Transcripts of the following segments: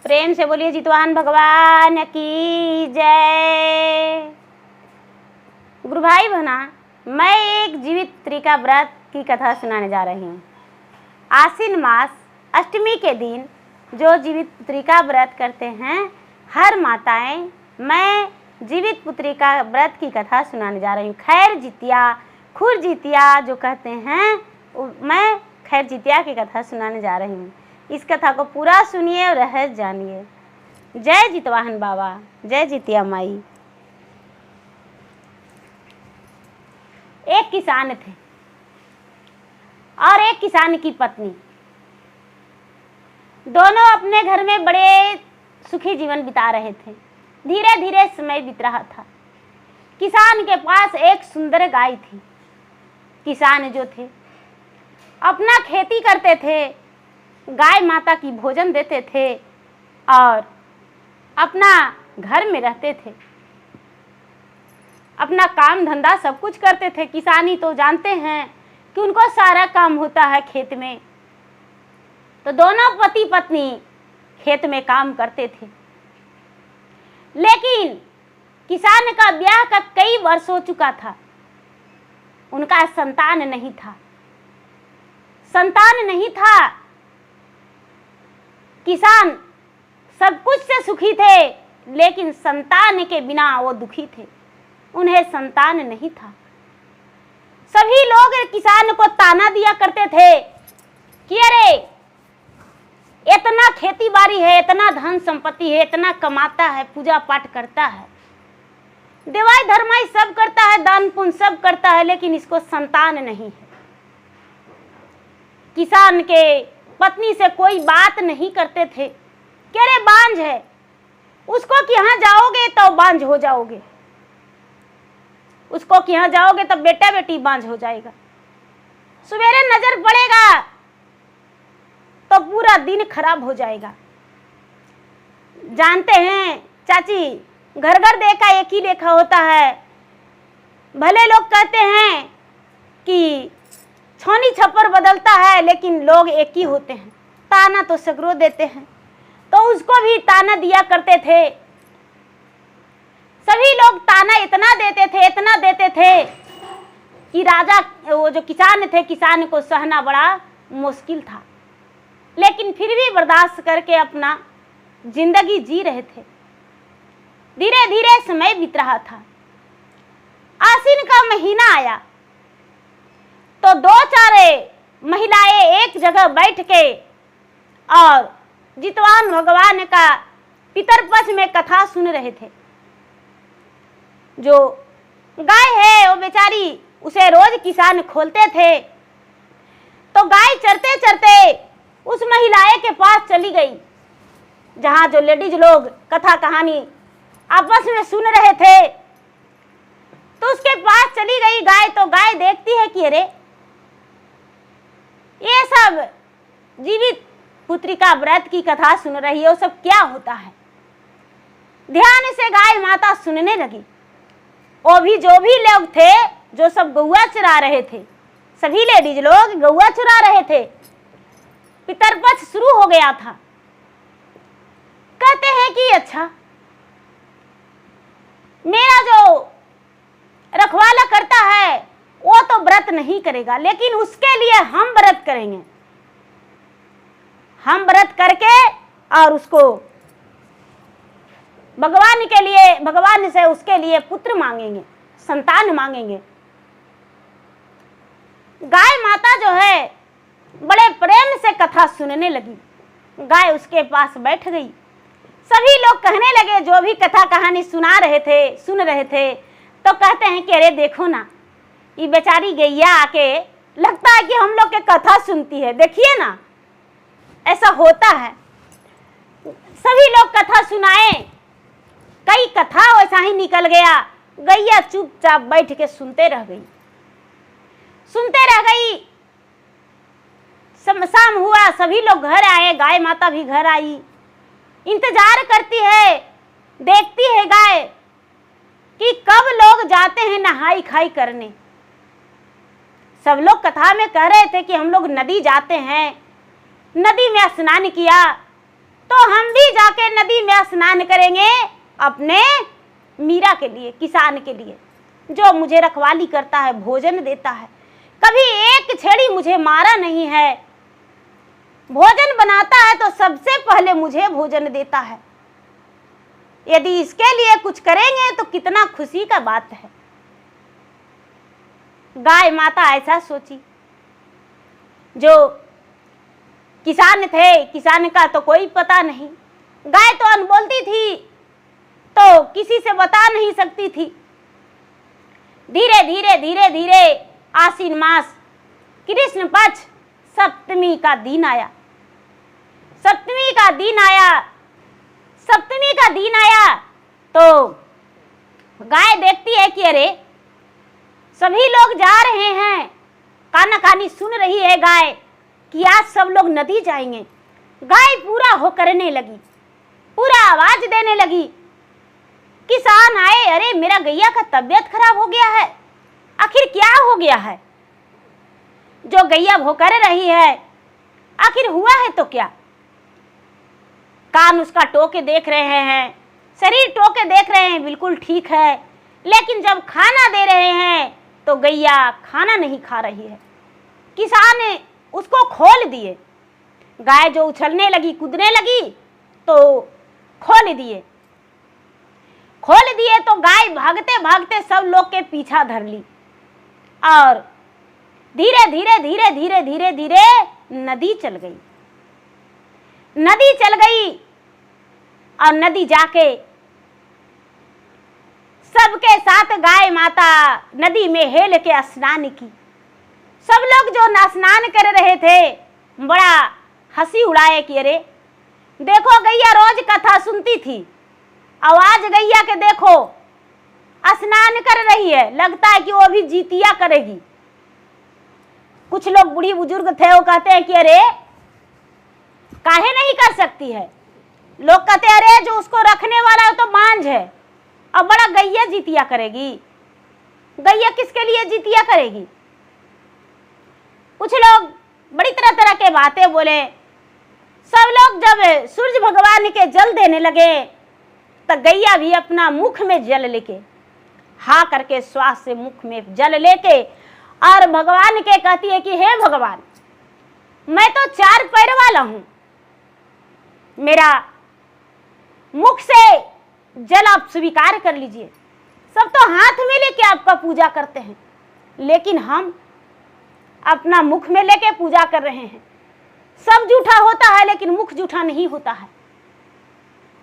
प्रेम से बोलिए जितवाहन भगवान की जय। गुरु भाई बहना, मैं एक जीवित्रिका व्रत की कथा सुनाने जा रही हूँ। आश्विन मास अष्टमी के दिन जो जीवित्रिका व्रत करते हैं हर माताएं, मैं जीवित पुत्रिका व्रत की कथा सुनाने जा रही हूँ। खैर जितिया, खुर जितिया जो कहते हैं, मैं खैर जितिया की कथा सुनाने जा रही हूँ। इस कथा को पूरा सुनिए और रहस्य जानिए। जय जितवाहन बाबा, जय जितिया माई। एक किसान थे और एक किसान की पत्नी। दोनों अपने घर में बड़े सुखी जीवन बिता रहे थे। धीरे धीरे समय बीत रहा था। किसान के पास एक सुंदर गाय थी। किसान जो थे अपना खेती करते थे, गाय माता की भोजन देते थे और अपना घर में रहते थे, अपना काम धंधा सब कुछ करते थे। किसानी तो जानते हैं कि उनको सारा काम होता है खेत में। तो दोनों पति पत्नी खेत में काम करते थे। लेकिन किसान का ब्याह का कई वर्ष हो चुका था। उनका संतान नहीं था। संतान नहीं था। किसान सब कुछ से सुखी थे, लेकिन संतान के बिना वो दुखी थे। उन्हें संतान नहीं था। सभी लोग किसान को ताना दिया करते थे कि अरे इतना खेती बाड़ी है, इतना धन संपत्ति है, इतना कमाता है, पूजा पाठ करता है, देवाई धर्माई सब करता है, दान पुण्य सब करता है, लेकिन इसको संतान नहीं है। किसान के पत्नी से कोई बात नहीं करते थे कि अरे बांझ है, उसको कि यहाँ जाओगे तो बांझ हो जाओगे, उसको कि यहाँ जाओगे तो बेटा बेटी बांझ हो जाएगा, सवेरे नजर पड़ेगा तो पूरा दिन खराब हो जाएगा। जानते हैं चाची, घर घर देखा एक ही लेखा होता है। भले लोग कहते हैं कि छौनी छप्पर बदलता है, लेकिन लोग एक ही होते हैं। ताना तो सगरो देते हैं, तो उसको भी ताना दिया करते थे। सभी लोग ताना इतना देते थे कि राजा, वो जो किसान थे, किसान को सहना बड़ा मुश्किल था, लेकिन फिर भी बर्दाश्त करके अपना जिंदगी जी रहे थे। धीरे धीरे समय बीत रहा था। आश्विन का महीना आया तो दो चारे महिलाएं एक जगह बैठ के और जितवाहन भगवान का पितरपक्ष में कथा सुन रहे थे। जो गाय है वो बेचारी, उसे रोज किसान खोलते थे, तो गाय चरते चरते उस महिलाएं के पास चली गई, जहां जो लेडीज लोग कथा कहानी आपस में सुन रहे थे। तो उसके पास चली गई गाय। तो गाय देखती है कि अरे ये सब जीवित पुत्रिका व्रत की कथा सुन रही है, वो सब क्या होता है। ध्यान से गाय माता सुनने लगी। वो भी जो भी लोग थे, जो सब गौआ चरा रहे थे, सभी लेडीज लोग गौआ चरा रहे थे। पितरपक्ष शुरू हो गया था। कहते हैं कि अच्छा, मेरा जो रखवाला करता है वो तो व्रत नहीं करेगा, लेकिन उसके लिए हम व्रत करेंगे। हम व्रत करके और उसको भगवान के लिए, भगवान से उसके लिए पुत्र मांगेंगे, संतान मांगेंगे। गाय माता जो है बड़े प्रेम से कथा सुनने लगी। गाय उसके पास बैठ गई। सभी लोग कहने लगे, जो भी कथा कहानी सुन रहे थे, तो कहते हैं कि अरे देखो ना, ये बेचारी गैया आके लगता है कि हम लोग के कथा सुनती है, देखिए ना, ऐसा होता है। सभी लोग कथा सुनाए, कई कथा वैसा ही निकल गया। गैया चुपचाप बैठ के सुनते रह गई। शाम हुआ, सभी लोग घर आए, गाय माता भी घर आई। इंतजार करती है, देखती है गाय कि कब लोग जाते हैं नहाई खाई करने। सब लोग कथा में कह रहे थे कि हम लोग नदी जाते हैं, नदी में स्नान किया, तो हम भी जाके नदी में स्नान करेंगे अपने मीरा के लिए, किसान के लिए, जो मुझे रखवाली करता है, भोजन देता है, कभी एक छेड़ी मुझे मारा नहीं है, भोजन बनाता है तो सबसे पहले मुझे भोजन देता है। यदि इसके लिए कुछ करेंगे तो कितना खुशी का बात है। गाय माता ऐसा सोची। जो किसान थे, किसान का तो कोई पता नहीं, गाय तो अनबोलती थी तो किसी से बता नहीं सकती थी। धीरे धीरे धीरे धीरे आश्विन मास कृष्ण पक्ष सप्तमी का दिन आया। सप्तमी का दिन आया, सप्तमी का दिन आया तो गाय देखती है कि अरे सभी लोग जा रहे हैं, काना कानी सुन रही है गाय कि आज सब लोग नदी जाएंगे। गाय पूरा हो करने लगी, पूरा आवाज देने लगी। किसान आए, अरे मेरा गैया का तबीयत खराब हो गया है, आखिर क्या हो गया है? जो गैया भोकर रही है आखिर हुआ है तो क्या? कान उसका टोके देख रहे हैं, शरीर टोके देख रहे हैं, बिल्कुल ठीक है, लेकिन जब खाना दे रहे हैं तो गैया खाना नहीं खा रही है। किसान ने उसको खोल दिए। गाय जो उछलने लगी, कूदने लगी तो खोल दिए। खोल दिए तो गाय भागते भागते सब लोग के पीछा धर ली और धीरे धीरे धीरे धीरे धीरे धीरे नदी चल गई। नदी चल गई और नदी जाके सबके साथ गाय माता नदी में हेल के स्नान की। सब लोग जो स्नान कर रहे थे बड़ा हंसी उड़ाए कि अरे देखो गैया रोज कथा सुनती थी, आवाज गैया के देखो स्नान कर रही है, लगता है कि वो भी जीतिया करेगी। कुछ लोग बूढ़ी बुजुर्ग थे, वो कहते हैं कि अरे काहे नहीं कर सकती है। लोग कहते हैं अरे जो उसको रखने वाला है तो मांझ है, अब बड़ा गैया जीतिया करेगी। गैया किसके लिए जीतिया करेगी? कुछ लोग बड़ी तरह तरह के बातें बोले। सब लोग जब सूर्य भगवान के जल देने लगे तो गैया भी अपना मुख में जल लेके, हाँ करके श्वास से मुख में जल लेके और भगवान के कहती है कि हे भगवान, मैं तो 4 पैर वाला हूं, मेरा मुख से जल आप स्वीकार कर लीजिए। सब तो हाथ में लेके आपका पूजा करते हैं, लेकिन हम अपना मुख में लेके पूजा कर रहे हैं। सब झूठा होता है लेकिन मुख झूठा नहीं होता है।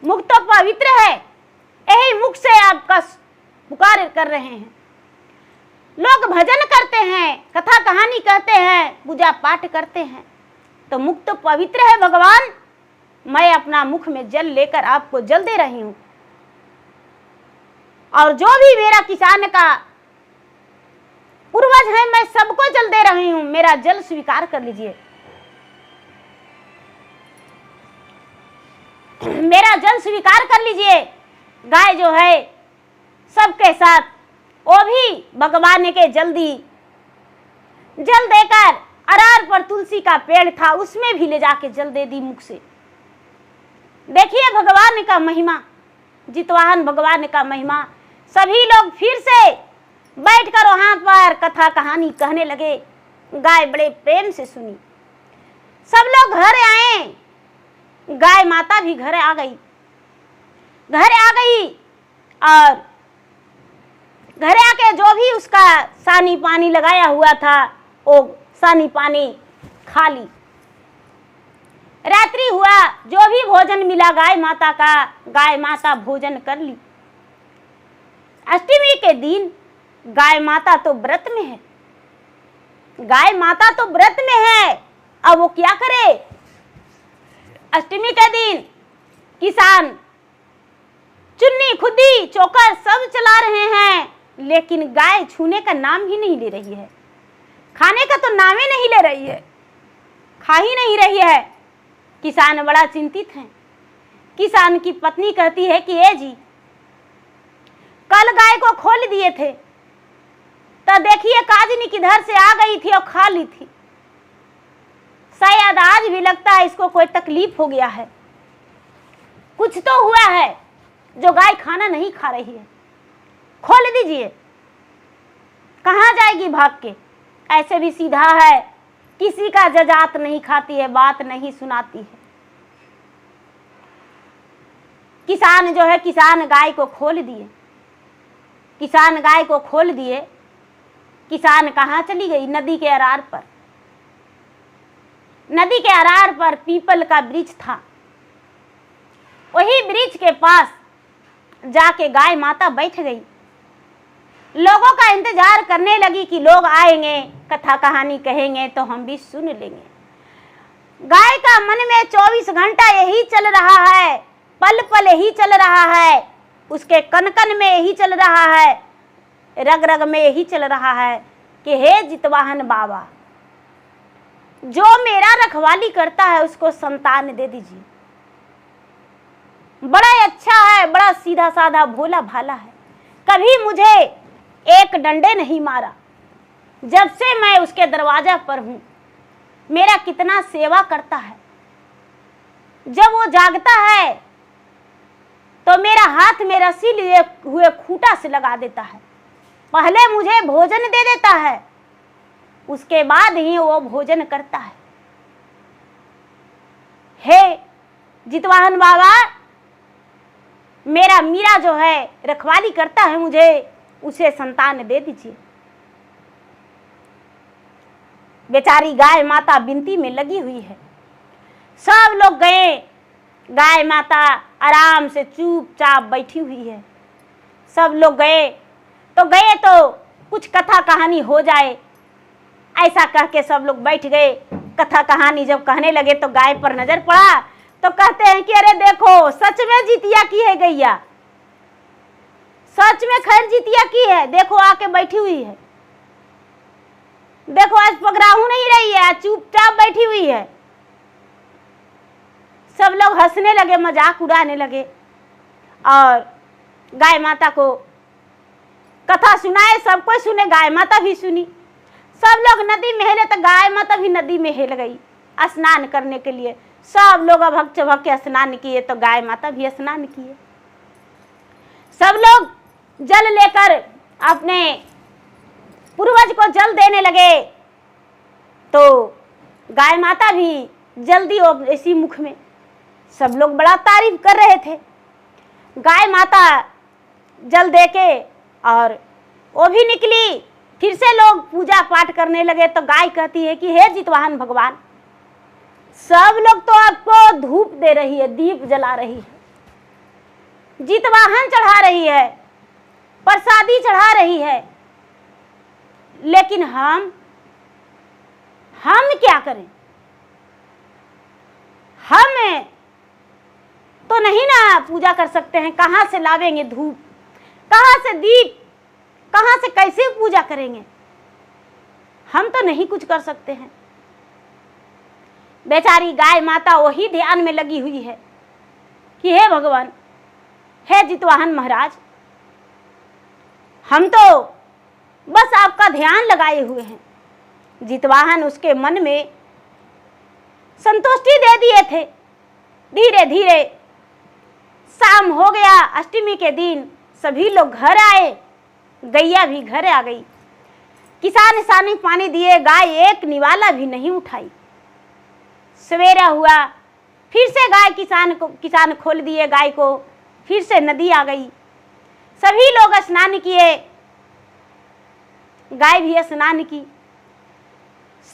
मुख तो पवित्र है, यही मुख से आपका पुकार कर रहे हैं। लोग भजन करते हैं, कथा कहानी कहते हैं, पूजा पाठ करते हैं, तो मुख तो पवित्र है भगवान। मैं अपना मुख में जल लेकर आपको जल दे रही हूं और जो भी मेरा किसान का पूर्वज है मैं सबको जल दे रही हूं, मेरा जल स्वीकार कर लीजिए। मेरा जल स्वीकार कर लीजिए। गाय जो है सबके साथ वो भी भगवान के जल दी। जल देकर अरार पर तुलसी का पेड़ था, उसमें भी ले जाके जल दे दी मुख से। देखिए भगवान का महिमा, जितवाहन भगवान का महिमा। सभी लोग फिर से बैठकर वहां पर कथा कहानी कहने लगे। गाय बड़े प्रेम से सुनी। सब लोग घर आए, गाय माता भी घर आ गई। घर आ गई और घर आके जो भी उसका सानी पानी लगाया हुआ था वो सानी पानी खा ली। रात्रि हुआ, जो भी भोजन मिला गाय माता का, गाय माता भोजन कर ली। अष्टमी के दिन गाय माता तो व्रत में है। गाय माता तो व्रत में है, अब वो क्या करे? अष्टमी के दिन किसान चुन्नी खुदी चोकर सब चला रहे हैं, लेकिन गाय छूने का नाम ही नहीं ले रही है। खाने का तो नाम ही नहीं ले रही है, खा ही नहीं रही है। किसान बड़ा चिंतित है। किसान की पत्नी कहती है कि ए जी, कल गाय को खोल दिए थे तो देखिए काजनी किधर से आ गई थी और खा ली थी। शायद आज भी लगता है इसको कोई तकलीफ हो गया है। कुछ तो हुआ है जो गाय खाना नहीं खा रही है, खोल दीजिए। कहाँ जाएगी भाग के? ऐसे भी सीधा है, किसी का जजात नहीं खाती है, बात नहीं सुनाती है। किसान जो है, किसान गाय को खोल दिए, किसान गाय को खोल दिए। किसान कहाँ चली गई? नदी के अरार पर। नदी के अरार पर पीपल का वृक्ष था, वही वृक्ष के पास जाके गाय माता बैठ गई। लोगों का इंतजार करने लगी कि लोग आएंगे, कथा कहानी कहेंगे तो हम भी सुन लेंगे। गाय का मन में 24 घंटा यही चल रहा है, पल पल यही चल रहा है, उसके कन कन में यही चल रहा है, रग रग में यही चल रहा है कि हे जितवाहन बाबा, जो मेरा रखवाली करता है उसको संतान दे दीजिए। बड़ा अच्छा है, बड़ा सीधा साधा भोला भाला है, कभी मुझे एक डंडे नहीं मारा। जब से मैं उसके दरवाजा पर हूं, मेरा कितना सेवा करता है। जब वो जागता है तो मेरा हाथ में रस्सी लिए हुए खूंटा से लगा देता है। पहले मुझे भोजन दे देता है, उसके बाद ही वो भोजन करता है। हे जितवाहन बाबा, मेरा मीरा जो है रखवाली करता है, मुझे उसे संतान दे दीजिए। बेचारी गाय माता विनती में लगी हुई है। सब लोग गए, गाय माता आराम से चुपचाप बैठी हुई है। सब लोग गए तो कुछ कथा कहानी हो जाए, ऐसा कह के सब लोग बैठ गए। कथा कहानी जब कहने लगे तो गाय पर नजर पड़ा तो कहते हैं कि अरे देखो, सच में जितिया की है गैया, सच में खैर जितिया की है, देखो आके बैठी हुई है, देखो आज पगराहू नहीं रही है, चुपचाप बैठी हुई है। सब लोग हंसने लगे, मजाक उड़ाने लगे और गाय माता को कथा सुनाए, सब कोई सुने, गाय माता भी सुनी। सब लोग नदी में हेले तो गाय माता भी नदी में हेल गई स्नान करने के लिए। सब लोग अभक चभक के स्नान किए तो गाय माता भी स्नान किए। सब लोग जल लेकर अपने पूर्वज को जल देने लगे तो गाय माता भी जल दी ऐसी मुख में। सब लोग बड़ा तारीफ कर रहे थे। गाय माता जल देके और वो भी निकली। फिर से लोग पूजा पाठ करने लगे तो गाय कहती है कि हे जितवाहन भगवान, सब लोग तो आपको धूप दे रही है, दीप जला रही है, जितवाहन चढ़ा रही है, प्रसादी चढ़ा रही है, लेकिन हम क्या करें? हम तो नहीं ना पूजा कर सकते हैं, कहाँ से लावेंगे धूप, कहाँ से दीप, कहाँ से कैसे पूजा करेंगे? हम तो नहीं कुछ कर सकते हैं। बेचारी गाय माता वही ध्यान में लगी हुई है कि हे भगवान, हे जितवाहन महाराज, हम तो बस आपका ध्यान लगाए हुए हैं। जितवाहन उसके मन में संतुष्टि दे दिए थे। धीरे धीरे शाम हो गया, अष्टमी के दिन सभी लोग घर आए, गैया भी घर आ गई। किसान सानी पानी दिए, गाय एक निवाला भी नहीं उठाई। सवेरा हुआ, फिर से गाय किसान खोल दिए गाय को, फिर से नदी आ गई। सभी लोग स्नान किए, गाय भी स्नान की।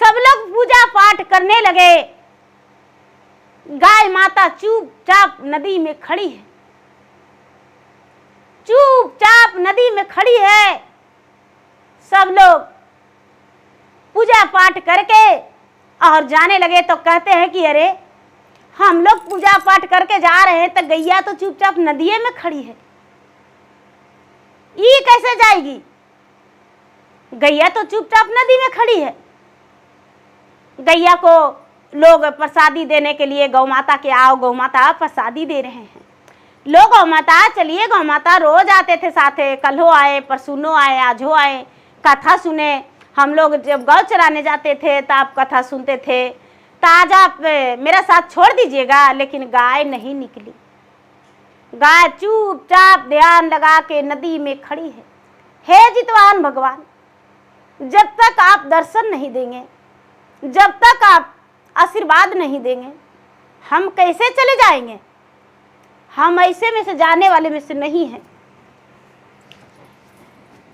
सब लोग पूजा पाठ करने लगे। गाय माता चुपचाप नदी में खड़ी है, चुपचाप नदी में खड़ी है। सब लोग पूजा पाठ करके और जाने लगे तो कहते हैं कि अरे हम लोग पूजा पाठ करके जा रहे हैं तो गैया तो चुपचाप नदी में खड़ी है, ये कैसे जाएगी? गैया तो चुपचाप नदी में खड़ी है। गैया को लोग प्रसादी देने के लिए गौ माता के आओ, गौ माता प्रसादी दे रहे हैं। लोग गौ माता चलिए, गौ माता रोज आते थे साथे, कल हो आए, परसुनो आए, आज हो आए, कथा सुने। हम लोग जब गौ चराने जाते थे तो आप कथा सुनते थे, तो आज आप मेरा साथ छोड़ दीजिएगा। लेकिन गाय नहीं निकली। गाय चुपचाप ध्यान लगा के नदी में खड़ी है। हे जितवाहन भगवान, जब तक आप दर्शन नहीं देंगे, जब तक आप आशीर्वाद नहीं देंगे, हम कैसे चले जाएंगे? हम ऐसे में से जाने वाले में से नहीं हैं।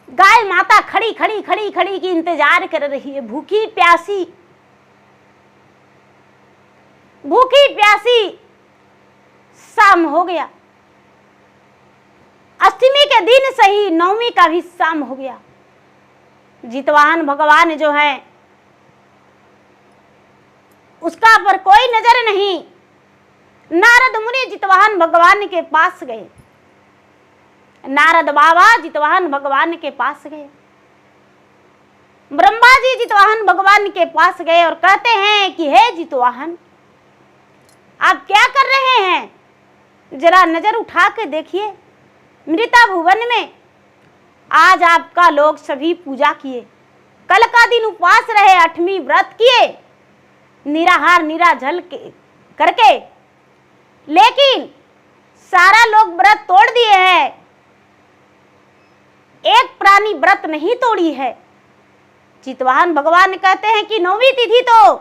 गाय माता खड़ी खड़ी खड़ी खड़ी की इंतजार कर रही है, भूखी प्यासी, भूखी प्यासी। शाम हो गया, अष्टमी के दिन सही, नवमी का भी शाम हो गया। जितवाहन भगवान जो है उसका पर कोई नजर नहीं। नारद मुनि जितवाहन भगवान के पास गए, नारद बाबा जितवाहन भगवान के पास गए, ब्रह्मा जी जितवाहन भगवान के पास गए और कहते हैं कि हे जितवाहन, आप क्या कर रहे हैं? जरा नजर उठा के देखिए, मृता भुवन में आज आपका लोग सभी पूजा किए, कल का दिन उपवास रहे, 8वीं व्रत किए, निराहार निराजल करके, लेकिन सारा लोग व्रत तोड़ दिए हैं, एक प्राणी व्रत नहीं तोड़ी है। जितवाहन भगवान कहते हैं कि 9वीं तिथि तो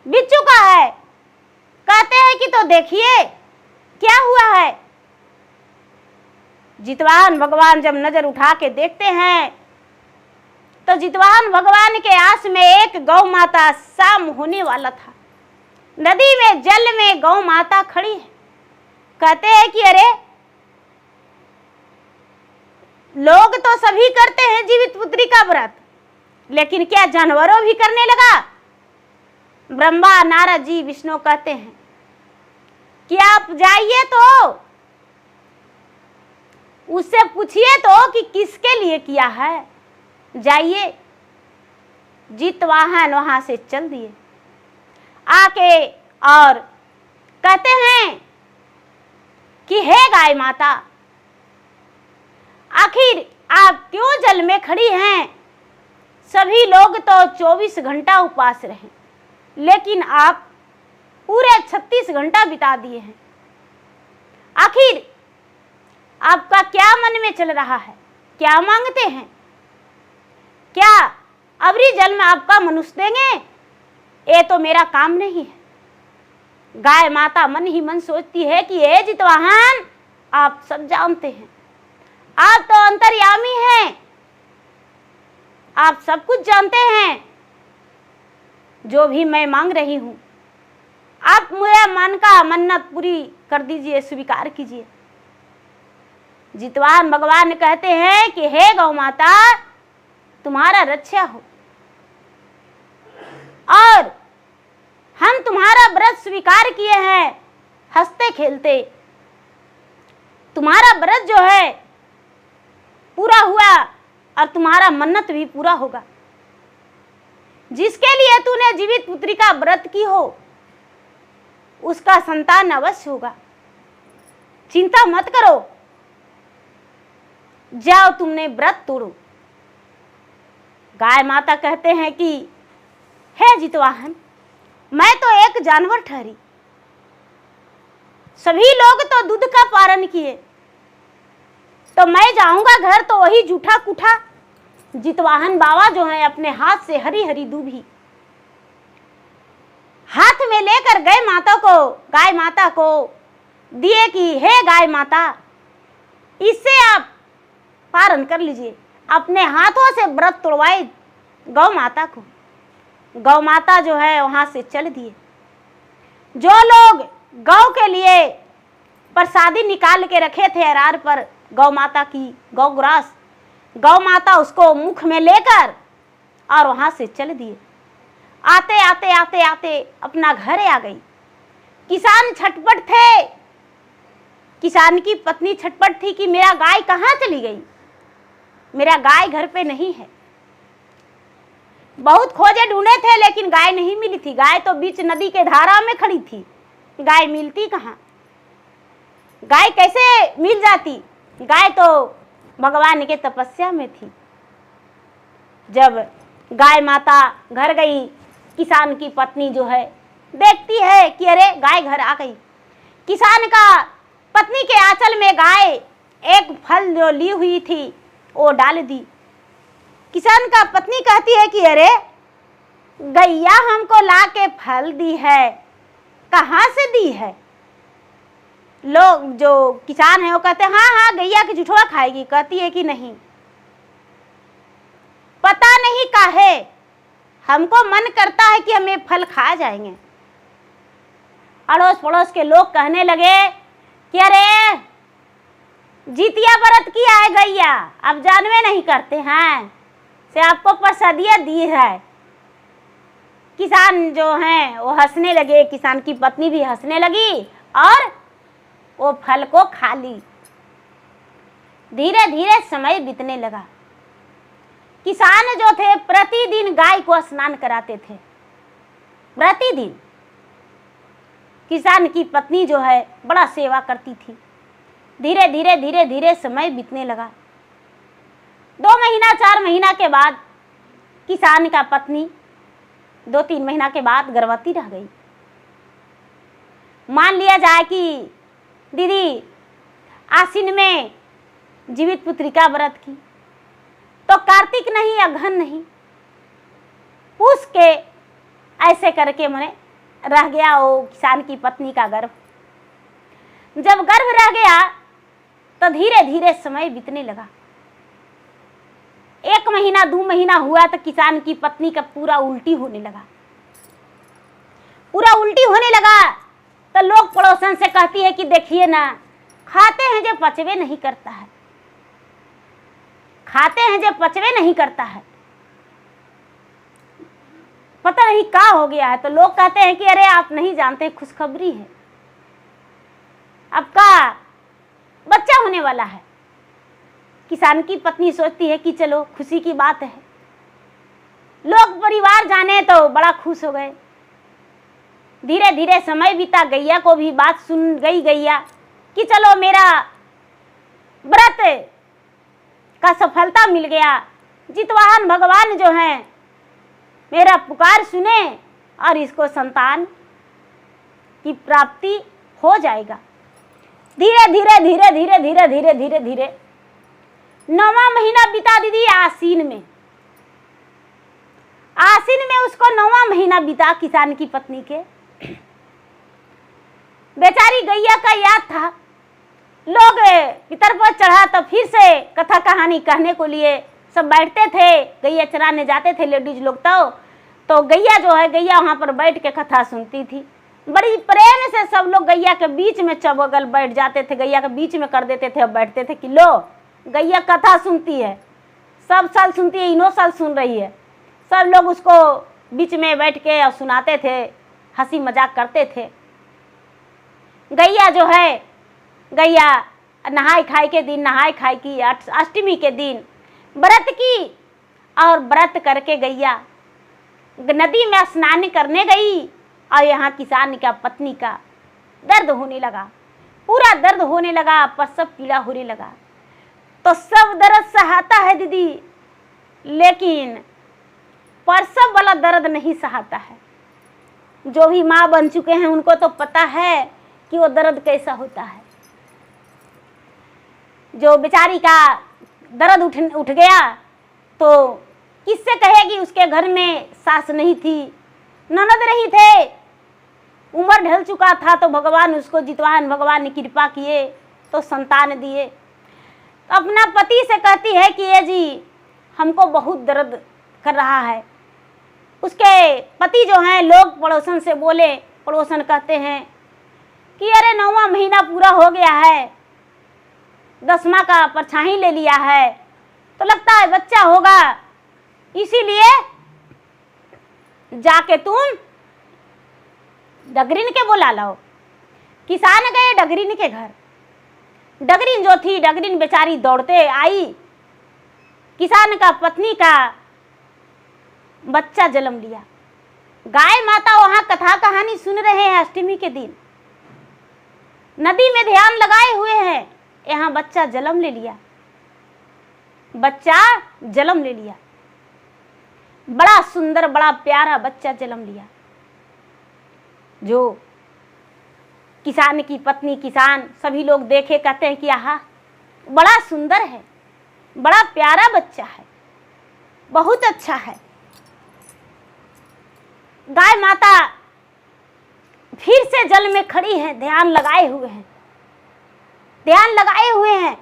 बीत चुका है। कहते हैं कि तो देखिए क्या हुआ है। जितवाहन भगवान जब नजर उठा के देखते हैं तो जितवाहन भगवान के आस में एक गौ माता, शाम होने वाला था, नदी में जल में गौ माता खड़ी है। कहते हैं कि अरे, लोग तो सभी करते हैं जीवित पुत्री का व्रत, लेकिन क्या जानवरों भी करने लगा? ब्रह्मा नारद जी विष्णु कहते हैं कि आप जाइए तो उससे पूछिए तो कि किसके लिए किया है। जाइए। जितवाहन वहां से चल दिए, आके और कहते हैं कि हे गाय माता, आखिर आप क्यों जल में खड़ी हैं? सभी लोग तो 24 घंटा उपवास रहे, लेकिन आप पूरे 36 घंटा बिता दिए हैं। आखिर आपका क्या मन में चल रहा है? क्या मांगते हैं? क्या अबरी जल में आपका मनुष्य देंगे? ये तो मेरा काम नहीं है। गाय माता मन ही मन सोचती है कि हे जितवाहन, आप सब जानते हैं, आप तो अंतर्यामी हैं, आप सब कुछ जानते हैं। जो भी मैं मांग रही हूं, आप मेरा मन का मन्नत पूरी कर दीजिए, स्वीकार कीजिए। जितवाहन भगवान कहते हैं कि हे गौ माता, तुम्हारा रक्षा हो, और हम तुम्हारा व्रत स्वीकार किए हैं हंसते खेलते। तुम्हारा व्रत जो है पूरा हुआ और तुम्हारा मन्नत भी पूरा होगा। जिसके लिए तूने जीवित पुत्री का व्रत की हो उसका संतान अवश्य होगा। चिंता मत करो, जाओ तुमने व्रत तोड़ो। गाय माता कहते हैं कि हे जितवाहन, मैं तो एक जानवर ठहरी, सभी लोग तो दूध का पारण किए, तो मैं जाऊंगा घर तो वही जूठा कुठा। जितवाहन बाबा जो है अपने हाथ से हरी हरी दूभी हाथ में लेकर गए माता को, गाय माता को दिए कि हे गाय माता, इससे आप पारण कर लीजिए। अपने हाथों से व्रत तोड़वाए गौ माता को। गौ माता जो है वहां से चल दिए। जो लोग गौ के लिए प्रसादी निकाल के रखे थे अरार पर, गौ माता की गौग्रास, गौ माता उसको मुख में लेकर और वहां से चल दिए। आते आते आते आते अपना घर आ गई। किसान छटपट थे, किसान की पत्नी छटपट थी कि मेरा गाय कहाँ चली गई, मेरा गाय घर पे नहीं है। बहुत खोजे ढूंढे थे लेकिन गाय नहीं मिली थी। गाय तो बीच नदी के धारा में खड़ी थी, गाय मिलती कहाँ? गाय कैसे मिल जाती? गाय तो भगवान के तपस्या में थी। जब गाय माता घर गई, किसान की पत्नी जो है देखती है कि अरे गाय घर आ गई। किसान का पत्नी के आंचल में गाय एक फल जो ली हुई थी वो डाल दी। किसान का पत्नी कहती है कि अरे गैया हमको ला के फल दी है, कहाँ से दी है? लोग जो किसान है वो कहते हैं हाँ हाँ गैया की जुठवा खाएगी। कहती है कि नहीं, पता नहीं काहे हमको मन करता है कि हम ये फल खा जाएंगे। अड़ोस पड़ोस के लोग कहने लगे कि अरे जितिया व्रत किया है गैया, अब जानवे नहीं करते हैं से आपको प्रसादिया दी है। किसान जो हैं वो हंसने लगे, किसान की पत्नी भी हंसने लगी और वो फल को खा ली। धीरे धीरे समय बीतने लगा। किसान जो थे प्रतिदिन गाय को स्नान कराते थे, प्रतिदिन। किसान की पत्नी जो है बड़ा सेवा करती थी। धीरे धीरे धीरे धीरे समय बीतने लगा। 2 महीना 4 महीना के बाद किसान का पत्नी 2-3 महीना के बाद गर्भवती रह गई। मान लिया जाए कि दीदी आश्विन में जीवित पुत्रिका व्रत की तो कार्तिक नहीं, अघन नहीं, पूछ के ऐसे करके मैंने रह गया वो किसान की पत्नी का गर्भ। जब गर्भ रह गया तो धीरे धीरे समय बीतने लगा। 1 महीना 2 महीना हुआ तो किसान की पत्नी का पूरा उल्टी होने लगा। पूरा उल्टी होने लगा तो लोग पड़ोसन से कहती है कि देखिए ना, खाते हैं जो पचवे नहीं करता है, खाते हैं जो पचवे नहीं करता है, पता नहीं क्या हो गया है। तो लोग कहते हैं कि अरे आप नहीं जानते, खुशखबरी है, आपका बच्चा होने वाला है। किसान की पत्नी सोचती है कि चलो खुशी की बात है। लोग परिवार जाने तो बड़ा खुश हो गए। धीरे धीरे समय बीता। गैया को भी बात सुन गई गैया कि चलो मेरा व्रत का सफलता मिल गया, जितवाहन भगवान जो हैं मेरा पुकार सुने और इसको संतान की प्राप्ति हो जाएगा। धीरे धीरे धीरे धीरे धीरे धीरे धीरे धीरे 9वां महीना बीता दीदी आश्विन में। आश्विन में उसको 9वां महीना बीता किसान की पत्नी के। बेचारी गैया का याद था। लोग पितर पर चढ़ा तो फिर से कथा कहानी कहने को लिए सब बैठते थे। गैया चराने जाते थे लेडीज लोग तो गैया जो है गैया वहाँ पर बैठ के कथा सुनती थी। बड़ी प्रेम से सब लोग गैया के बीच में चबगल बैठ जाते थे, गैया के बीच में कर देते थे और बैठते थे कि लो गैया कथा सुनती है, सब साल सुनती है, इनो साल सुन रही है। सब लोग उसको बीच में बैठ के और सुनाते थे, हंसी मजाक करते थे। गैया जो है गैया नहाई खाई के दिन, नहाई खाई की अष्टमी के दिन व्रत की और व्रत करके गैया नदी में स्नान करने गई और यहाँ किसान का पत्नी का दर्द होने लगा, पूरा दर्द होने लगा, प्रसव पीड़ा होने लगा। तो सब दर्द सहाता है दीदी, लेकिन प्रसव वाला दर्द नहीं सहाता है। जो भी माँ बन चुके हैं उनको तो पता है कि वो दर्द कैसा होता है। जो बेचारी का दर्द उठ गया तो किससे कहेगी? उसके घर में सास नहीं थी, ननद नहीं थे, उम्र ढल चुका था। तो भगवान उसको जितवाहन भगवान ने कृपा किए तो संतान दिए। तो अपना पति से कहती है कि ये जी हमको बहुत दर्द कर रहा है। उसके पति जो हैं लोग पड़ोसन से बोले, पड़ोसन कहते हैं कि अरे 9वां महीना पूरा हो गया है, 10वां का परछाई ले लिया है, तो लगता है बच्चा होगा, इसीलिए जाके तुम डगरीन के बुला लाओ। किसान गए डगरीन के घर। डगरीन जो थी, डगरीन बेचारी दौड़ते आई, किसान का पत्नी का बच्चा जन्म लिया। गाय माता वहां कथा कहानी सुन रहे हैं अष्टमी के दिन, नदी में ध्यान लगाए हुए हैं, यहाँ बच्चा जन्म ले लिया, बच्चा जन्म ले लिया, बड़ा सुंदर बड़ा प्यारा बच्चा जन्म लिया। जो किसान की पत्नी, किसान सभी लोग देखे, कहते हैं कि आहा बड़ा सुंदर है, बड़ा प्यारा बच्चा है, बहुत अच्छा है। गाय माता फिर से जल में खड़ी है, ध्यान लगाए हुए हैं, ध्यान लगाए हुए हैं।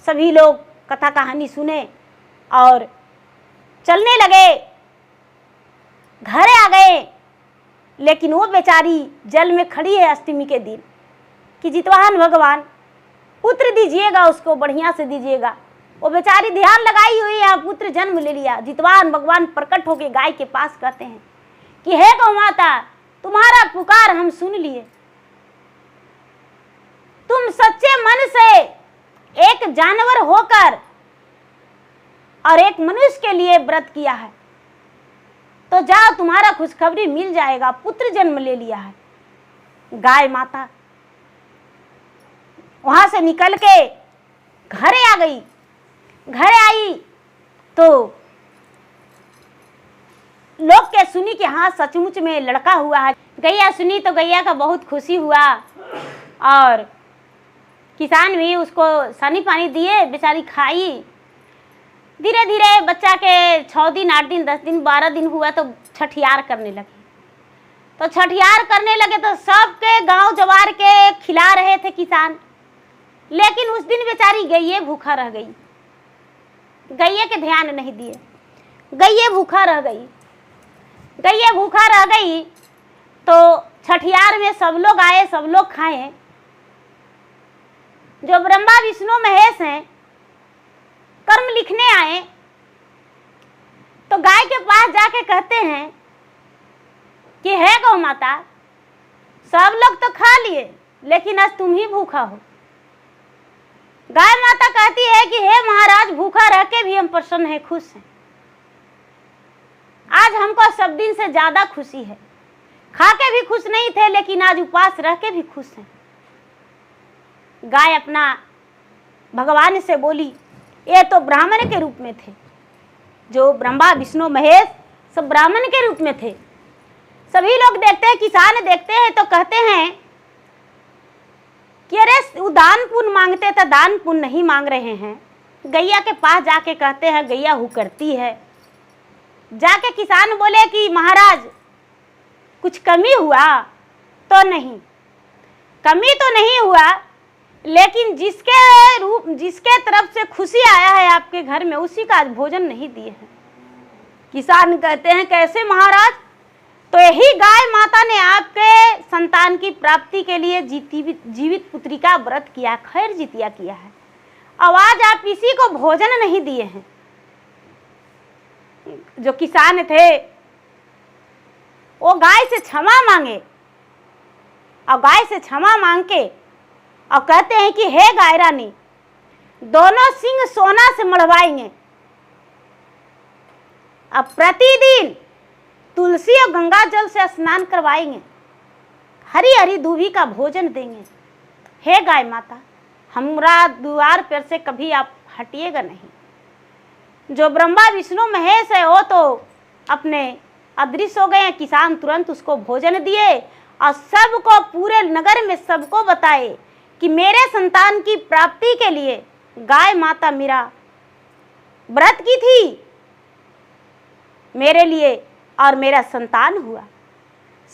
सभी लोग कथा कहानी सुने और चलने लगे, घर आ गए। लेकिन वो बेचारी जल में खड़ी है अष्टमी के दिन कि जितवाहन भगवान पुत्र दीजिएगा, उसको बढ़िया से दीजिएगा। वो बेचारी ध्यान लगाई हुई है, पुत्र जन्म ले लिया। जितवाहन भगवान प्रकट होके गाय के पास कहते हैं कि हे गौ माता, तुम्हारा पुकार हम सुन लिए। तुम सच्चे मन से एक जानवर होकर और एक मनुष्य के लिए व्रत किया है, तो जाओ, तुम्हारा खुशखबरी मिल जाएगा, पुत्र जन्म ले लिया है। गाय माता वहां से निकल के घरे आ गई। घरे आई तो लोग के सुनी कि हाँ सचमुच में लड़का हुआ है। गैया सुनी तो गैया का बहुत खुशी हुआ और किसान भी उसको सानी पानी दिए, बेचारी खाई। धीरे धीरे बच्चा के 6 दिन, 8 दिन, 10 दिन, 12 दिन हुआ तो छठियार करने लगे। तो छठियार करने लगे तो सबके गांव जवार के खिला रहे थे किसान। लेकिन उस दिन बेचारी गैये भूखा रह गई, गैये के ध्यान नहीं दिए, गैये भूखा रह गई। गैये भूखा रह गई तो छठियार में सब लोग आए, सब लोग खाए। जो ब्रह्मा विष्णु महेश हैं कर्म लिखने आए तो गाय के पास जाके कहते हैं कि हे गौ माता, सब लोग तो खा लिए लेकिन आज तुम ही भूखा हो। गाय माता कहती है कि हे महाराज, भूखा रह के भी हम प्रसन्न हैं, खुश हैं। आज हमको सब दिन से ज्यादा खुशी है। खा के भी खुश नहीं थे लेकिन आज उपवास रह के भी खुश हैं। गाय अपना भगवान से बोली, ये तो ब्राह्मण के रूप में थे, जो ब्रह्मा विष्णु महेश सब ब्राह्मण के रूप में थे। सभी लोग देखते हैं, किसान देखते हैं तो कहते हैं कि अरे वो दान पुण्य मांगते थे, दान पुण्य नहीं मांग रहे हैं। गैया के पास जाके कहते हैं, गैया हु करती है। जाके किसान बोले कि महाराज कुछ कमी हुआ? तो नहीं, कमी तो नहीं हुआ, लेकिन जिसके तरफ से खुशी आया है आपके घर में, उसी का आज भोजन नहीं दिए हैं। किसान कहते हैं, कैसे महाराज? तो यही गाय माता ने आपके संतान की प्राप्ति के लिए जीवित पुत्री का व्रत किया, खैर जितिया किया है। अब आज आप इसी को भोजन नहीं दिए हैं। जो किसान थे वो गाय से क्षमा मांगे और गाय से क्षमा मांग के और कहते हैं कि हे गाय रानी, दोनों सिंह सोना से मढ़वाएंगे। अब प्रतिदिन तुलसी और गंगा जल से स्नान करवाएंगे, हरी हरी दूभी का भोजन देंगे। हे गाय माता, हमरा द्वार पर से कभी आप हटिएगा नहीं। जो ब्रह्मा विष्णु महेश है वो तो अपने अदृश्य हो गए। किसान तुरंत उसको भोजन दिए और सबको, पूरे नगर में सबको बताए कि मेरे संतान की प्राप्ति के लिए गाय माता मेरा व्रत की थी मेरे लिए और मेरा संतान हुआ।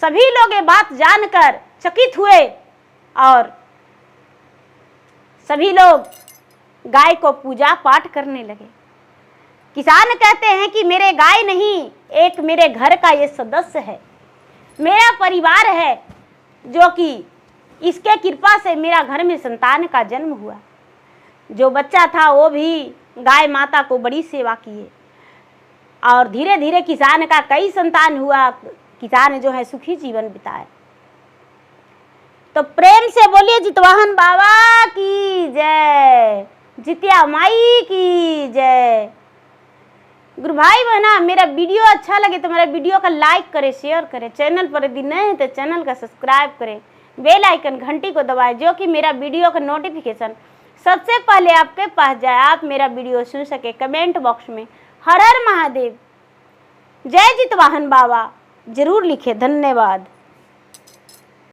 सभी लोग ये बात जानकर चकित हुए और सभी लोग गाय को पूजा पाठ करने लगे। किसान कहते हैं कि मेरे गाय नहीं, एक मेरे घर का ये सदस्य है, मेरा परिवार है, जो कि इसके कृपा से मेरा घर में संतान का जन्म हुआ। जो बच्चा था वो भी गाय माता को बड़ी सेवा किए और धीरे धीरे किसान का कई संतान हुआ। किसान जो है सुखी जीवन बिताए। तो प्रेम से बोलिए जितवाहन बाबा की जय, जितिया माई की जय। गुरु भाई बहना, मेरा वीडियो अच्छा लगे तो मेरा वीडियो का लाइक करें, शेयर करें। चैनल पर यदि नए हैं तो चैनल का सब्सक्राइब करें, बेल आइकन घंटी को दबाएं, जो कि मेरा वीडियो का नोटिफिकेशन सबसे पहले आपके पास जाए, आप मेरा वीडियो सुन सके। कमेंट बॉक्स में हर हर महादेव, जय जितवाहन बाबा जरूर लिखे। धन्यवाद।